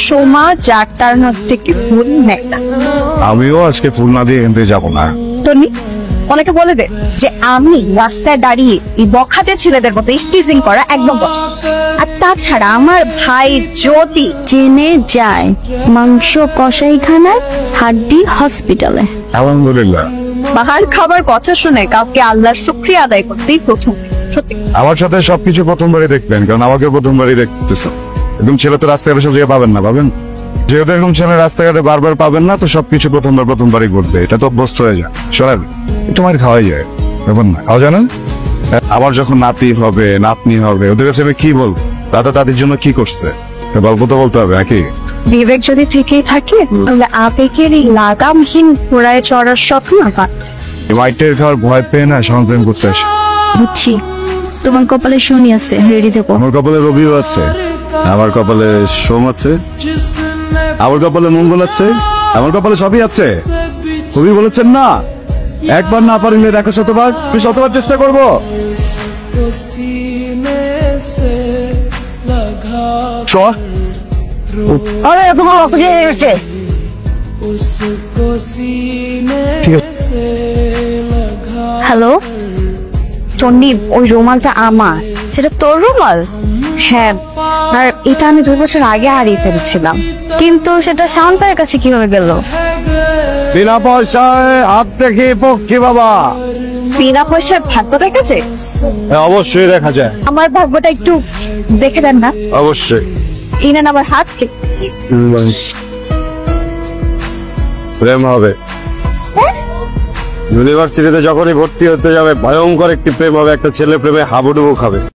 সোমা যার তার হাত থেকে ফুল নেয় না। আমিও আজকে ফুল না দিয়ে এখান থেকে যাবো না। টনি, অনেকে বলে দে যে আমি রাস্তায় দাঁড়িয়ে এই বখাটে ছেলেদের মতো টিজিং করা একদম পছন্দ। আর তাছাড়া আমার ভাই যদি জেনে যায় মাংস কসাইখানায়, হাড্ডি হসপিটালে। আলহামদুলিল্লাহ। বাহার খাবার কথা শুনে কাউকে আল্লাহর শুকরিয়া আদায় করতেই প্রথম। সত্যি আমার সাথে সবকিছু প্রথমবারই দেখবেন, কারণ আমাকে প্রথমবারই দেখতেছ। এরকম ছেলে তো রাস্তাঘাটে সব জায়গায় পাবেন না, পাবেন যেহেতু এরকম ছেলে রাস্তাঘাটে বারবার পাবেন না, তো সবকিছু প্রথমবারই ঘটবে, এটা তো অভ্যস্ত হয়ে যায়। শোনেন, একটু মার খাওয়াই যায়, ব্যাপার না, খাওয়া যায় না। আমার যখন নাতি হবে নাতনি হবে, ওদের কাছে আমি কি বলবো, দাদা দাদির জন্য কি করছে, গল্প তো বলতে হবে নাকি? বিবেক যদি থেকেই থাকে তাহলে আবেগের এই লাগামহীন ঘোড়ায় চড়ার স্বপ্ন মাইটের খাওয়ার ভয় পেয়ে না সমান প্রেম করতে আসে। বুঝছি, তোমার কপালে শনি আছে, রেডি থেকো। আমার কপালে রবিও আছে, আমার কপালে সোম আছে, আমার কপালে মঙ্গল আছে, আমার কপালে সবই আছে। কবি বলেছেন না, একবার না পারিলে 100বার, আমি 100বার চেষ্টা করবো। আরে তোমার রক্ত খেয়ে গেছে। হ্যালো টনি, ওই রুমালটা আমার। সেটা তোর রুমাল? হ্যাঁ, আর এটা আমি 2 বছর আগে হারিয়ে ফেলেছিলাম, কিন্তু সেটা শান্তার কাছে কিভাবে গেল? বিনা পয়সায় হাত দেখে পক্ষে বাবা। বিনা পয়সায় ভাগ্য দেখা যায়? অবশ্যই দেখা যায়। আমার ভাগ্যটা একটু দেখে দেন না। অবশ্যই। ইনান আমার হাত। প্রেম হবে ইউনিভার্সিটিতে, যখনই ভর্তি হতে যাবে ভয়ঙ্কর একটি প্রেম হবে, একটা ছেলে প্রেমে হাবুডুবু খাবে।